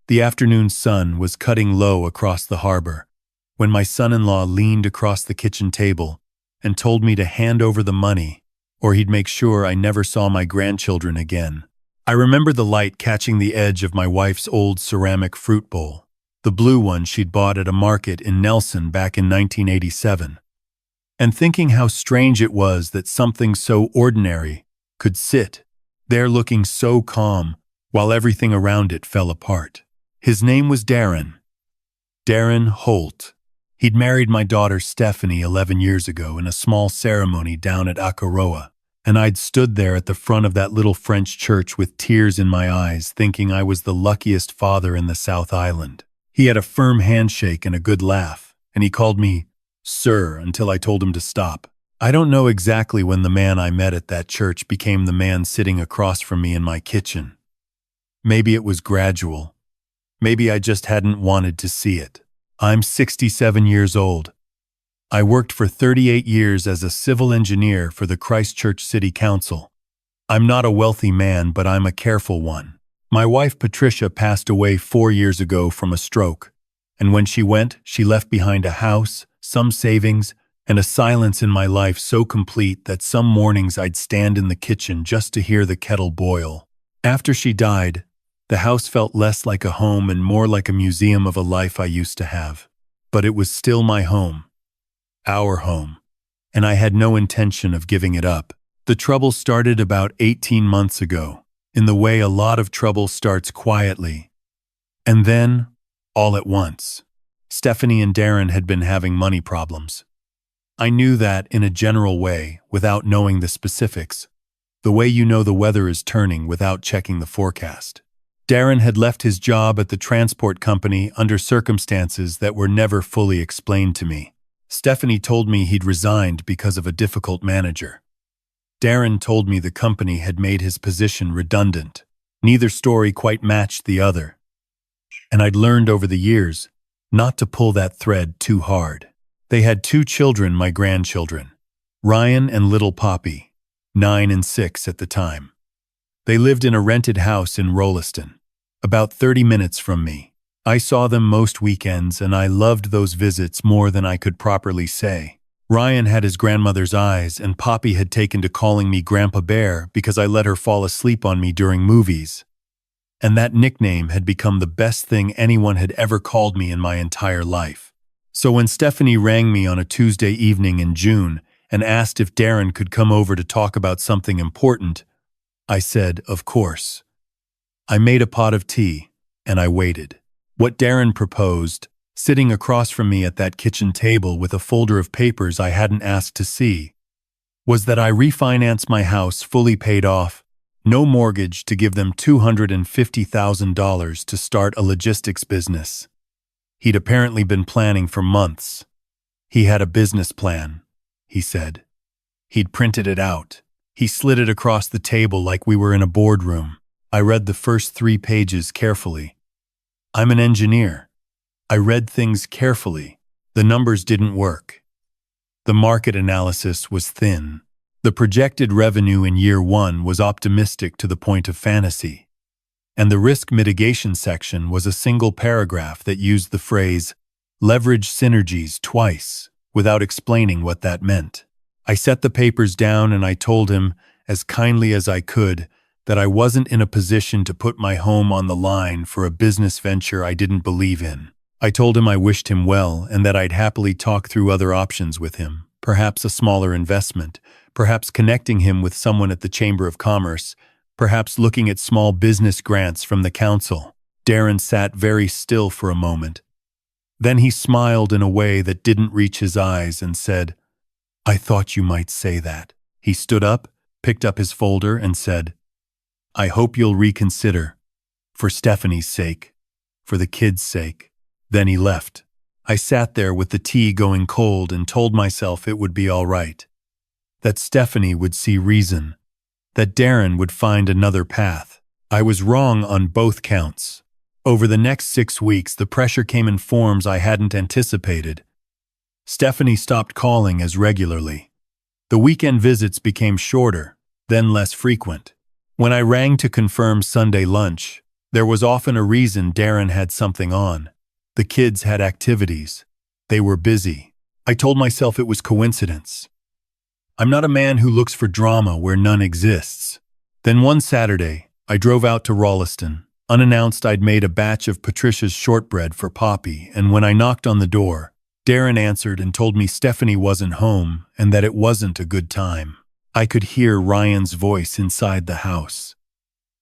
The afternoon sun was cutting low across the harbor when my son-in-law leaned across the kitchen table and told me to hand over the money or he'd make sure I never saw my grandchildren again. I remember the light catching the edge of my wife's old ceramic fruit bowl, the blue one she'd bought at a market in Nelson back in 1987, and thinking how strange it was that something so ordinary could sit there looking so calm while everything around it fell apart. His name was Darren Holt. He'd married my daughter Stephanie 11 years ago in a small ceremony down at Akaroa, and I'd stood there at the front of that little French church with tears in my eyes, thinking I was the luckiest father in the South Island. He had a firm handshake and a good laugh, and he called me sir until I told him to stop. I don't know exactly when the man I met at that church became the man sitting across from me in my kitchen. Maybe it was gradual. Maybe I just hadn't wanted to see it. I'm 67 years old. I worked for 38 years as a civil engineer for the Christchurch City Council. I'm not a wealthy man, but I'm a careful one. My wife Patricia passed away 4 years ago from a stroke, and when she went, she left behind a house, some savings, and a silence in my life so complete that some mornings I'd stand in the kitchen just to hear the kettle boil. After she died, the house felt less like a home and more like a museum of a life I used to have. But it was still my home, our home, and I had no intention of giving it up. The trouble started about 18 months ago, in the way a lot of trouble starts quietly. And then, all at once, Stephanie and Darren had been having money problems. I knew that in a general way, without knowing the specifics, the way you know the weather is turning without checking the forecast. Darren had left his job at the transport company under circumstances that were never fully explained to me. Stephanie told me he'd resigned because of a difficult manager. Darren told me the company had made his position redundant. Neither story quite matched the other. And I'd learned over the years not to pull that thread too hard. They had 2 children, my grandchildren, Ryan and little Poppy, 9 and 6 at the time. They lived in a rented house in Rolleston, about 30 minutes from me. I saw them most weekends, and I loved those visits more than I could properly say. Ryan had his grandmother's eyes, and Poppy had taken to calling me Grandpa Bear because I let her fall asleep on me during movies. And that nickname had become the best thing anyone had ever called me in my entire life. So when Stephanie rang me on a Tuesday evening in June and asked if Darren could come over to talk about something important, I said, of course. I made a pot of tea, and I waited. What Darren proposed, sitting across from me at that kitchen table with a folder of papers I hadn't asked to see, was that I refinance my house fully paid off, no mortgage, to give them $250,000 to start a logistics business. He'd apparently been planning for months. He had a business plan, he said. He'd printed it out. He slid it across the table like we were in a boardroom. I read the first 3 pages carefully. I'm an engineer. I read things carefully. The numbers didn't work. The market analysis was thin. The projected revenue in year 1 was optimistic to the point of fantasy. And the risk mitigation section was a single paragraph that used the phrase, leverage synergies, twice, without explaining what that meant. I set the papers down and I told him, as kindly as I could, that I wasn't in a position to put my home on the line for a business venture I didn't believe in. I told him I wished him well and that I'd happily talk through other options with him, perhaps a smaller investment, perhaps connecting him with someone at the Chamber of Commerce, perhaps looking at small business grants from the council. Darren sat very still for a moment. Then he smiled in a way that didn't reach his eyes and said, I thought you might say that. He stood up, picked up his folder, and said, I hope you'll reconsider, for Stephanie's sake, for the kids' sake. Then he left. I sat there with the tea going cold and told myself it would be all right, that Stephanie would see reason, that Darren would find another path. I was wrong on both counts. Over the next 6 weeks, the pressure came in forms I hadn't anticipated. Stephanie stopped calling as regularly. The weekend visits became shorter, then less frequent. When I rang to confirm Sunday lunch, There was often a reason. Darren had something on. The kids had activities. They were busy. I told myself it was coincidence. I'm not a man who looks for drama where none exists. Then one Saturday, I drove out to Rolleston. Unannounced, I'd made a batch of Patricia's shortbread for Poppy, and when I knocked on the door, Darren answered and told me Stephanie wasn't home and that it wasn't a good time. I could hear Ryan's voice inside the house.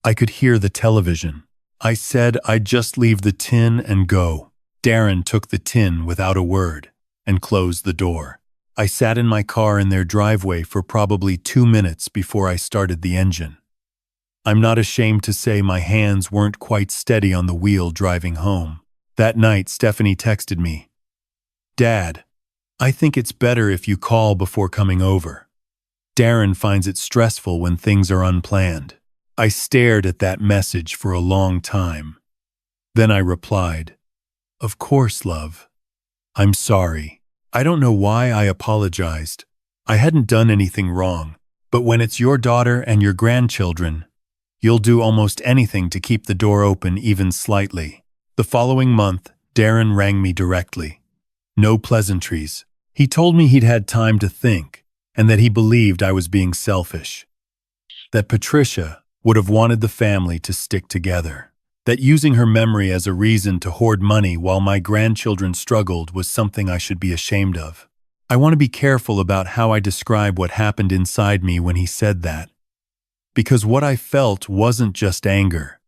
I could hear the television. I said I'd just leave the tin and go. Darren took the tin without a word and closed the door. I sat in my car in their driveway for probably 2 minutes before I started the engine. I'm not ashamed to say my hands weren't quite steady on the wheel driving home. That night, Stephanie texted me, "Dad, I think it's better if you call before coming over. Darren finds it stressful when things are unplanned." I stared at that message for a long time. Then I replied, "Of course, love. I'm sorry. I don't know why I apologized. I hadn't done anything wrong. But when it's your daughter and your grandchildren, you'll do almost anything to keep the door open even slightly." The following month, Darren rang me directly. No pleasantries. He told me he'd had time to think and that he believed I was being selfish. That Patricia would have wanted the family to stick together. That using her memory as a reason to hoard money while my grandchildren struggled was something I should be ashamed of. I want to be careful about how I describe what happened inside me when he said that. Because what I felt wasn't just anger.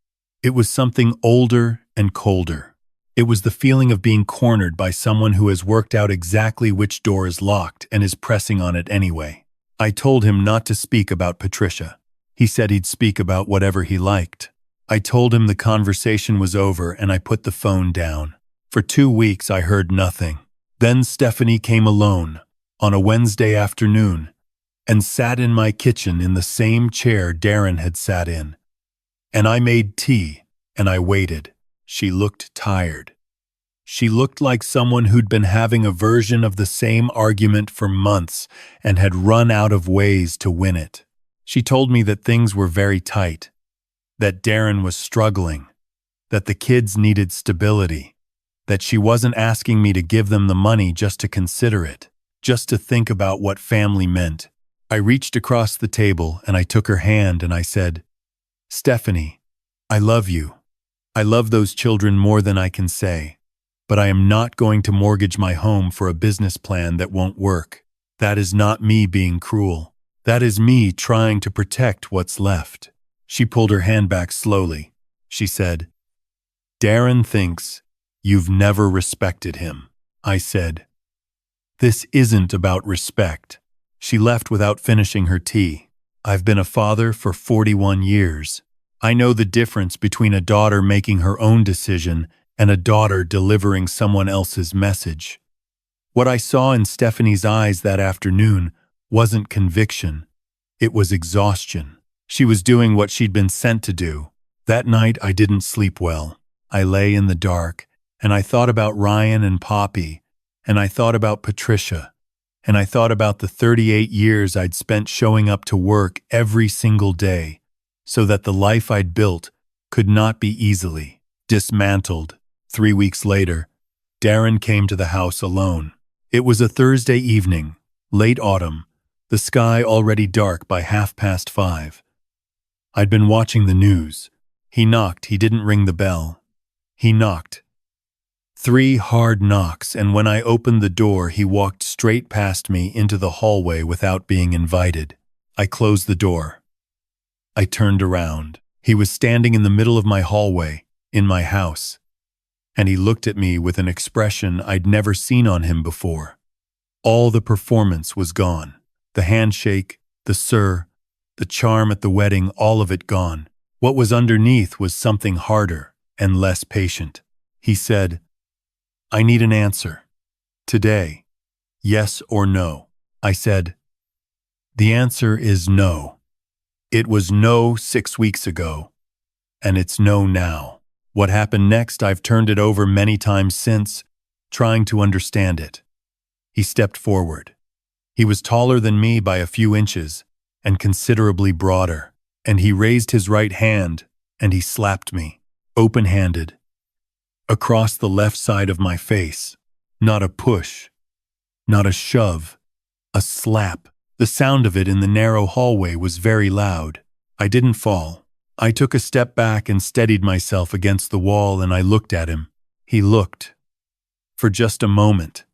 It was something older and colder. It was the feeling of being cornered by someone who has worked out exactly which door is locked and is pressing on it anyway. I told him not to speak about Patricia. He said he'd speak about whatever he liked. I told him the conversation was over and I put the phone down. For 2 weeks I heard nothing. Then Stephanie came alone, on a Wednesday afternoon, and sat in my kitchen in the same chair Darren had sat in. And I made tea, and I waited. She looked tired. She looked like someone who'd been having a version of the same argument for months and had run out of ways to win it. She told me that things were very tight, that Darren was struggling, that the kids needed stability, that she wasn't asking me to give them the money just to consider it, just to think about what family meant. I reached across the table and I took her hand and I said, "Stephanie, I love you. I love those children more than I can say, but I am not going to mortgage my home for a business plan that won't work. That is not me being cruel. That is me trying to protect what's left." She pulled her hand back slowly. She said, "Darren thinks you've never respected him." I said, "This isn't about respect." She left without finishing her tea. I've been a father for 41 years. I know the difference between a daughter making her own decision and a daughter delivering someone else's message. What I saw in Stephanie's eyes that afternoon wasn't conviction. It was exhaustion. She was doing what she'd been sent to do. That night I didn't sleep well. I lay in the dark, and I thought about Ryan and Poppy, and I thought about Patricia, and I thought about the 38 years I'd spent showing up to work every single day, so that the life I'd built could not be easily dismantled. 3 weeks later, Darren came to the house alone. It was a Thursday evening, late autumn, the sky already dark by 5:30. I'd been watching the news. He knocked, he didn't ring the bell. He knocked. 3 hard knocks, and when I opened the door, he walked straight past me into the hallway without being invited. I closed the door. I turned around. He was standing in the middle of my hallway, in my house, and he looked at me with an expression I'd never seen on him before. All the performance was gone. The handshake, the sir, the charm at the wedding, all of it gone. What was underneath was something harder and less patient. He said, "I need an answer. Today. Yes or no?" I said, "The answer is no. It was no 6 weeks ago, and it's no now. What happened next, I've turned it over many times since, trying to understand it." He stepped forward. He was taller than me by a few inches and considerably broader, and he raised his right hand and he slapped me. open-handed, across the left side of my face. Not a push, not a shove, a slap. The sound of it in the narrow hallway was very loud. I didn't fall. I took a step back and steadied myself against the wall, and I looked at him. He looked, for just a moment,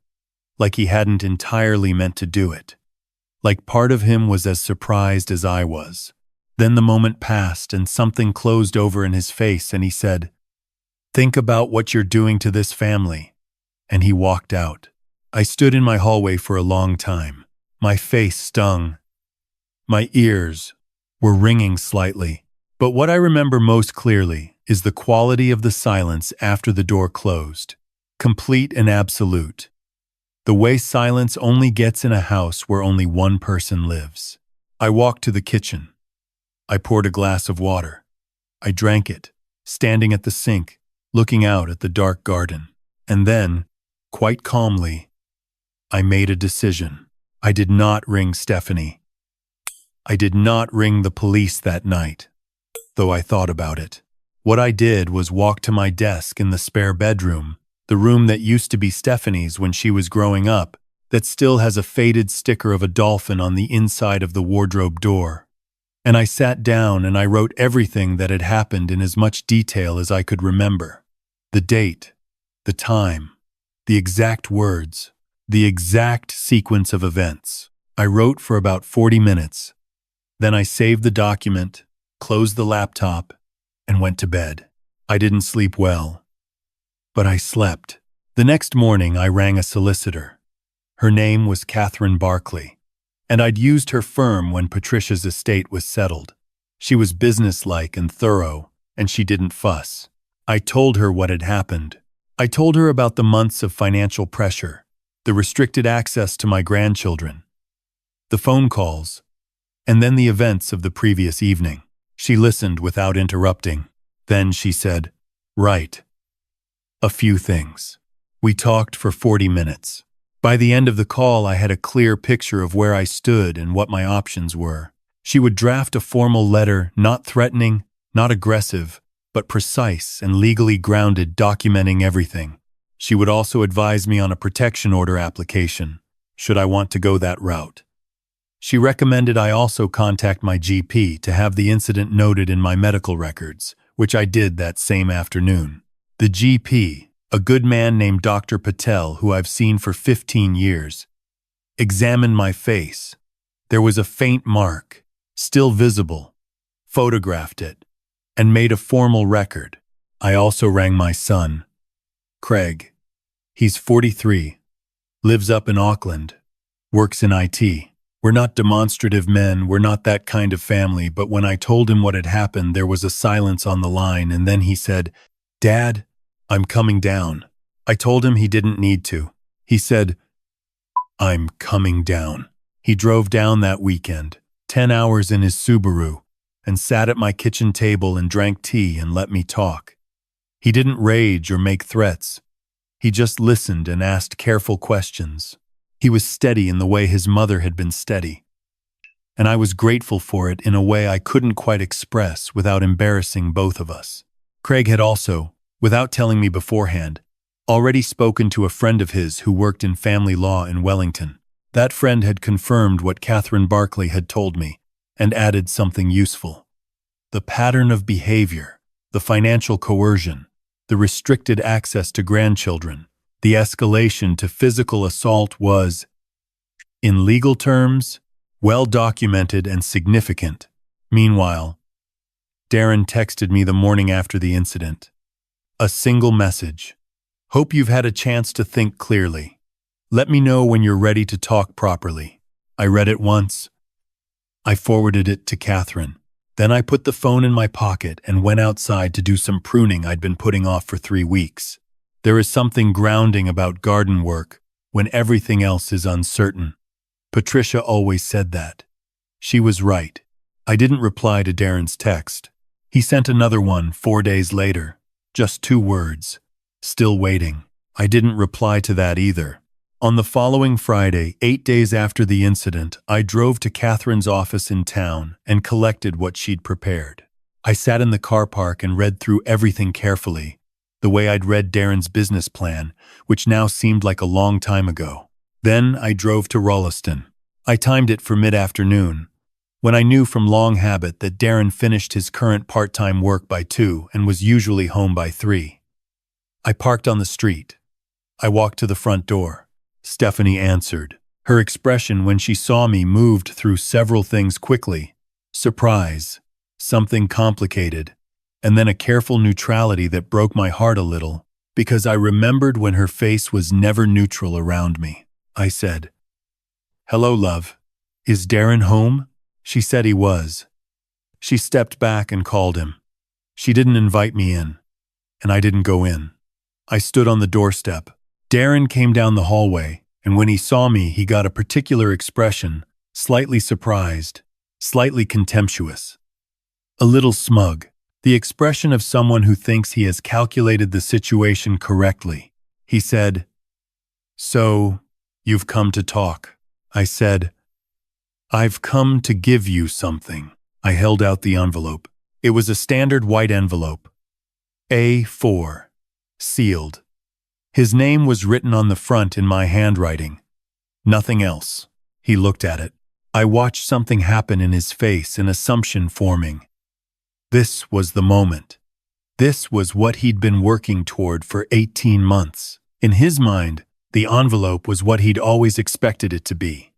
like he hadn't entirely meant to do it. Like part of him was as surprised as I was. Then the moment passed and something closed over in his face, and he said, "Think about what you're doing to this family." And he walked out. I stood in my hallway for a long time. My face stung. My ears were ringing slightly. But what I remember most clearly is the quality of the silence after the door closed. Complete and absolute. The way silence only gets in a house where only one person lives. I walked to the kitchen. I poured a glass of water. I drank it, standing at the sink, looking out at the dark garden. And then, quite calmly, I made a decision. I did not ring Stephanie. I did not ring the police that night, though I thought about it. What I did was walk to my desk in the spare bedroom, the room that used to be Stephanie's when she was growing up, that still has a faded sticker of a dolphin on the inside of the wardrobe door. And I sat down and I wrote everything that had happened in as much detail as I could remember. The date, the time, the exact words, the exact sequence of events. I wrote for about 40 minutes. Then I saved the document, closed the laptop, and went to bed. I didn't sleep well, but I slept. The next morning I rang a solicitor. Her name was Catherine Barkley, and I'd used her firm when Patricia's estate was settled. She was businesslike and thorough, and she didn't fuss. I told her what had happened. I told her about the months of financial pressure, the restricted access to my grandchildren, the phone calls, and then the events of the previous evening. She listened without interrupting. Then she said, "Right. A few things." We talked for 40 minutes. By the end of the call, I had a clear picture of where I stood and what my options were. She would draft a formal letter, not threatening, not aggressive, but precise and legally grounded, documenting everything. She would also advise me on a protection order application, should I want to go that route. She recommended I also contact my GP to have the incident noted in my medical records, which I did that same afternoon. The GP, a good man named Dr. Patel, who I've seen for 15 years, examined my face. There was a faint mark, still visible, photographed it, and made a formal record. I also rang my son, Craig. He's 43, lives up in Auckland, works in IT. We're not demonstrative men, we're not that kind of family, but when I told him what had happened, there was a silence on the line, and then he said, "Dad, I'm coming down." I told him he didn't need to. He said, "I'm coming down." He drove down that weekend, 10 hours in his Subaru, and sat at my kitchen table and drank tea and let me talk. He didn't rage or make threats. He just listened and asked careful questions. He was steady in the way his mother had been steady, and I was grateful for it in a way I couldn't quite express without embarrassing both of us. Craig had also, without telling me beforehand, already spoken to a friend of his who worked in family law in Wellington. That friend had confirmed what Catherine Barkley had told me and added something useful. The pattern of behavior, the financial coercion, the restricted access to grandchildren, the escalation to physical assault was, in legal terms, well documented and significant. Meanwhile, Darren texted me the morning after the incident. A single message. "Hope you've had a chance to think clearly. Let me know when you're ready to talk properly." I read it once. I forwarded it to Catherine. Then I put the phone in my pocket and went outside to do some pruning I'd been putting off for 3 weeks. There is something grounding about garden work when everything else is uncertain. Patricia always said that. She was right. I didn't reply to Darren's text. He sent another one 4 days later. Just 2 words. Still waiting. I didn't reply to that either. On the following Friday, 8 days after the incident, I drove to Catherine's office in town and collected what she'd prepared. I sat in the car park and read through everything carefully, the way I'd read Darren's business plan, which now seemed like a long time ago. Then I drove to Rolleston. I timed it for mid-afternoon, when I knew from long habit that Darren finished his current part-time work by 2 and was usually home by 3. I parked on the street. I walked to the front door. Stephanie answered. Her expression when she saw me moved through several things quickly. Surprise, something complicated, and then a careful neutrality that broke my heart a little, because I remembered when her face was never neutral around me. I said, "Hello, love. Is Darren home?" She said he was. She stepped back and called him. She didn't invite me in, and I didn't go in. I stood on the doorstep. Darren came down the hallway, and when he saw me, he got a particular expression, slightly surprised, slightly contemptuous. A little smug, the expression of someone who thinks he has calculated the situation correctly. He said, "So, you've come to talk." I said, "I've come to give you something." I held out the envelope. It was a standard white envelope. A4. Sealed. His name was written on the front in my handwriting. Nothing else. He looked at it. I watched something happen in his face, an assumption forming. This was the moment. This was what he'd been working toward for 18 months. In his mind, the envelope was what he'd always expected it to be.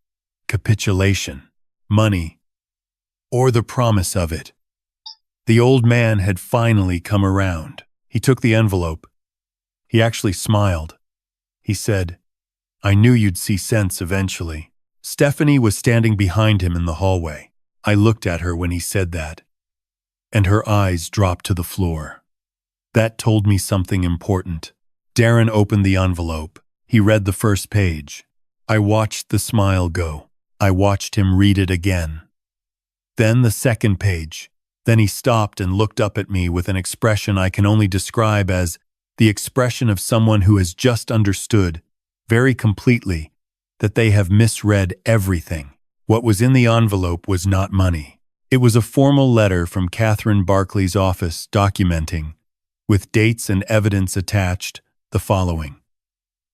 Capitulation, money, or the promise of it. The old man had finally come around. He took the envelope. He actually smiled. He said, "I knew you'd see sense eventually." Stephanie was standing behind him in the hallway. I looked at her when he said that, and her eyes dropped to the floor. That told me something important. Darren opened the envelope. He read the first page. I watched the smile go. I watched him read it again. Then the second page. Then he stopped and looked up at me with an expression I can only describe as the expression of someone who has just understood, very completely, that they have misread everything. What was in the envelope was not money. It was a formal letter from Catherine Barclay's office documenting, with dates and evidence attached, the following: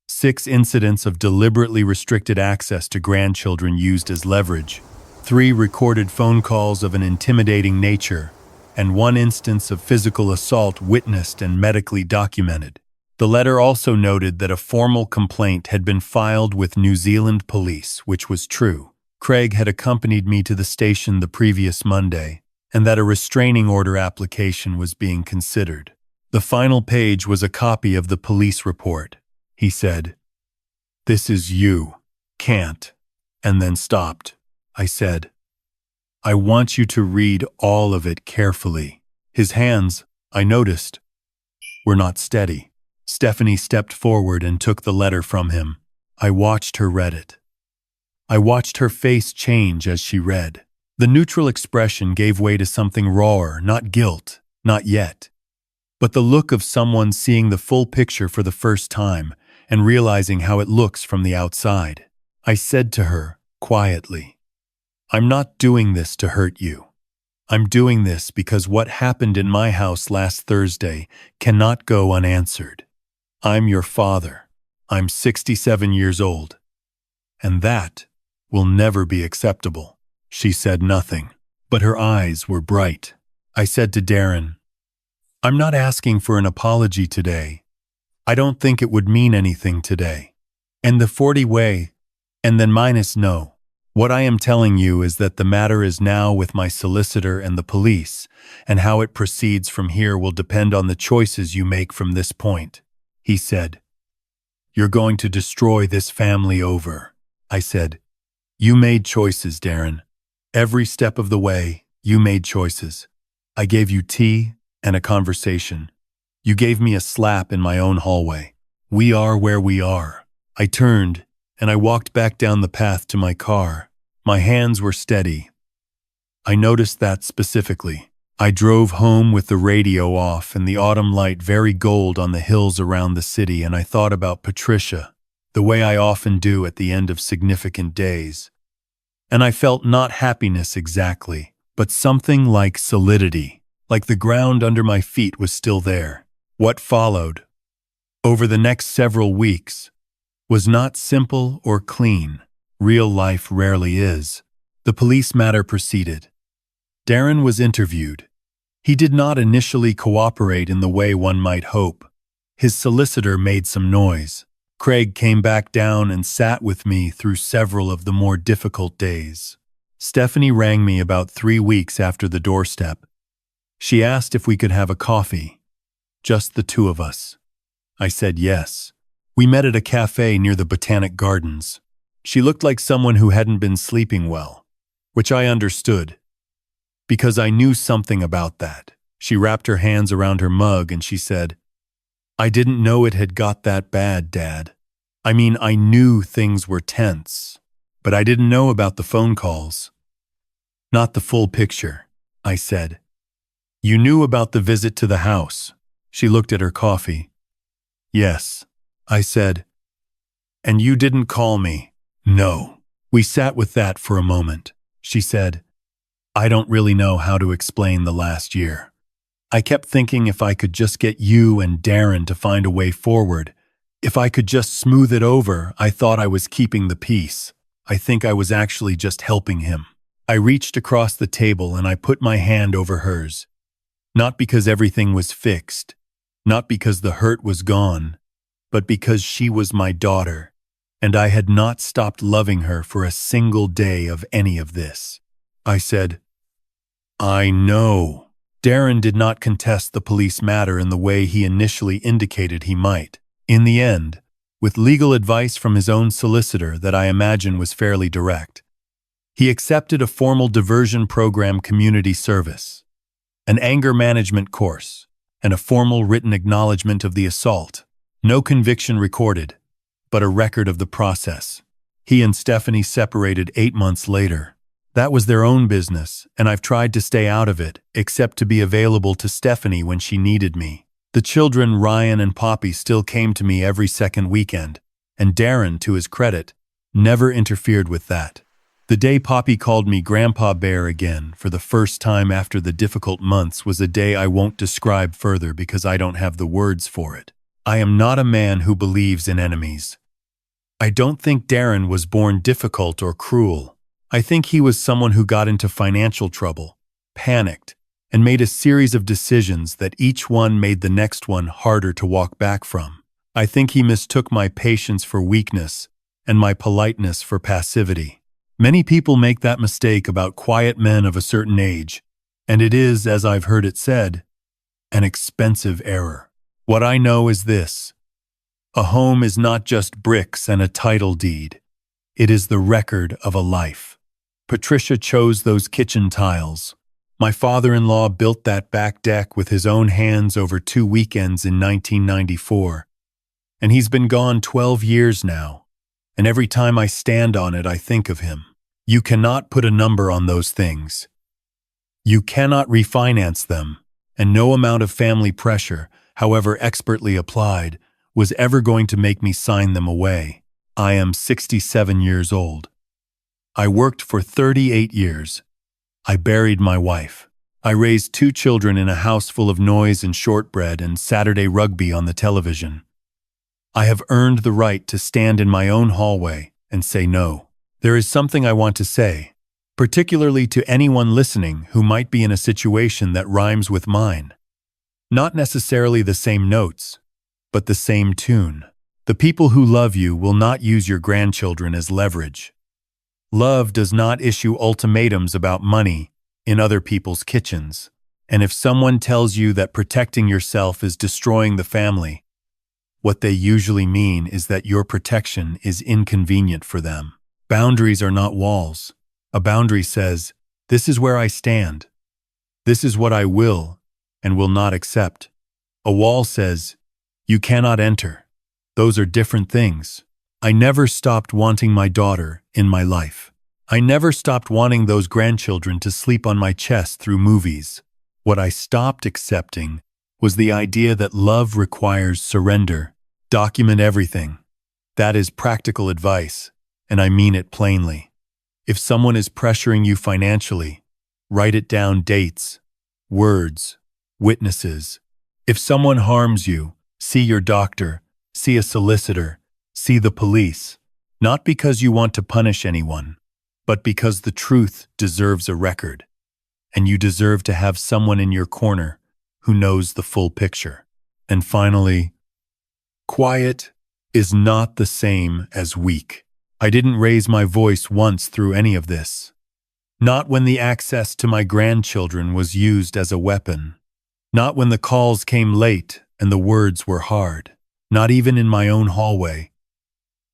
6 incidents of deliberately restricted access to grandchildren used as leverage, 3 recorded phone calls of an intimidating nature, and 1 instance of physical assault witnessed and medically documented. The letter also noted that a formal complaint had been filed with New Zealand police, which was true. Craig had accompanied me to the station the previous Monday, and that a restraining order application was being considered. The final page was a copy of the police report. He said, "This is you. Can't," and then stopped. I said, "I want you to read all of it carefully." His hands, I noticed, were not steady. Stephanie stepped forward and took the letter from him. I watched her read it. I watched her face change as she read. The neutral expression gave way to something rawer, not guilt, not yet, but the look of someone seeing the full picture for the first time and realizing how it looks from the outside. I said to her, quietly, "I'm not doing this to hurt you. I'm doing this because what happened in my house last Thursday cannot go unanswered. I'm your father. I'm 67 years old. And that will never be acceptable." She said nothing, but her eyes were bright. I said to Darren, "I'm not asking for an apology today. I don't think it would mean anything today. And the 40 way, and then minus no. What I am telling you is that the matter is now with my solicitor and the police, and how it proceeds from here will depend on the choices you make from this point." He said, "You're going to destroy this family over." I said, "You made choices, Darren. Every step of the way, you made choices. I gave you tea and a conversation. You gave me a slap in my own hallway. We are where we are." I turned, and I walked back down the path to my car. My hands were steady. I noticed that specifically. I drove home with the radio off and the autumn light very gold on the hills around the city, and I thought about Patricia, the way I often do at the end of significant days. And I felt not happiness exactly, but something like solidity, like the ground under my feet was still there. What followed, over the next several weeks, was not simple or clean. Real life rarely is. The police matter proceeded. Darren was interviewed. He did not initially cooperate in the way one might hope. His solicitor made some noise. Craig came back down and sat with me through several of the more difficult days. Stephanie rang me about 3 weeks after the doorstep. She asked if we could have a coffee. Just the two of us. I said yes. We met at a cafe near the Botanic Gardens. She looked like someone who hadn't been sleeping well, which I understood, because I knew something about that. She wrapped her hands around her mug and she said, "I didn't know it had got that bad, Dad. I mean, I knew things were tense, but I didn't know about the phone calls." "Not the full picture," I said. "You knew about the visit to the house." She looked at her coffee. "Yes," I said. "And you didn't call me?" "No." We sat with that for a moment. She said, "I don't really know how to explain the last year. I kept thinking if I could just get you and Darren to find a way forward, if I could just smooth it over, I thought I was keeping the peace. I think I was actually just helping him." I reached across the table and I put my hand over hers. Not because everything was fixed, not because the hurt was gone, but because she was my daughter, and I had not stopped loving her for a single day of any of this. I said, "I know." Darren did not contest the police matter in the way he initially indicated he might. In the end, with legal advice from his own solicitor that I imagine was fairly direct, he accepted a formal diversion program community service, an anger management course, and a formal written acknowledgement of the assault. No conviction recorded, but a record of the process. He and Stephanie separated 8 months later. That was their own business, and I've tried to stay out of it, except to be available to Stephanie when she needed me. The children, Ryan and Poppy, still came to me every second weekend, and Darren, to his credit, never interfered with that. The day Poppy called me Grandpa Bear again for the first time after the difficult months was a day I won't describe further because I don't have the words for it. I am not a man who believes in enemies. I don't think Darren was born difficult or cruel. I think he was someone who got into financial trouble, panicked, and made a series of decisions that each one made the next one harder to walk back from. I think he mistook my patience for weakness and my politeness for passivity. Many people make that mistake about quiet men of a certain age, and it is, as I've heard it said, an expensive error. What I know is this: a home is not just bricks and a title deed. It is the record of a life. Patricia chose those kitchen tiles. My father-in-law built that back deck with his own hands over 2 weekends in 1994. And he's been gone 12 years now. And every time I stand on it, I think of him. You cannot put a number on those things. You cannot refinance them, and no amount of family pressure, however expertly applied, was ever going to make me sign them away. I am 67 years old. I worked for 38 years. I buried my wife. I raised 2 children in a house full of noise and shortbread and Saturday rugby on the television. I have earned the right to stand in my own hallway and say no. There is something I want to say, particularly to anyone listening who might be in a situation that rhymes with mine. Not necessarily the same notes, but the same tune. The people who love you will not use your grandchildren as leverage. Love does not issue ultimatums about money in other people's kitchens. And if someone tells you that protecting yourself is destroying the family, what they usually mean is that your protection is inconvenient for them. Boundaries are not walls. A boundary says, "This is where I stand. This is what I will and will not accept." A wall says, "You cannot enter." Those are different things. I never stopped wanting my daughter in my life. I never stopped wanting those grandchildren to sleep on my chest through movies. What I stopped accepting was the idea that love requires surrender. Document everything. That is practical advice, and I mean it plainly. If someone is pressuring you financially, write it down: dates, words, witnesses. If someone harms you, see your doctor, see a solicitor, see the police. Not because you want to punish anyone, but because the truth deserves a record, and you deserve to have someone in your corner who knows the full picture. And finally, quiet is not the same as weak. I didn't raise my voice once through any of this. Not when the access to my grandchildren was used as a weapon. Not when the calls came late and the words were hard. Not even in my own hallway.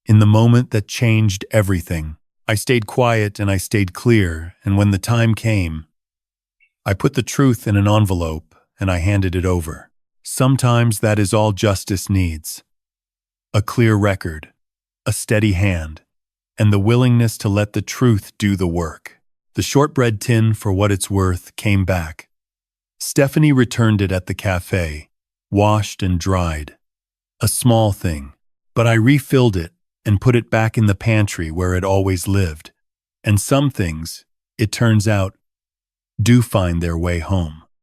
In the moment that changed everything, I stayed quiet and I stayed clear, and when the time came, I put the truth in an envelope and I handed it over. Sometimes that is all justice needs. A clear record, a steady hand, and the willingness to let the truth do the work. The shortbread tin, for what it's worth, came back. Stephanie returned it at the cafe, washed and dried. A small thing, but I refilled it and put it back in the pantry where it always lived. And some things, it turns out, do find their way home.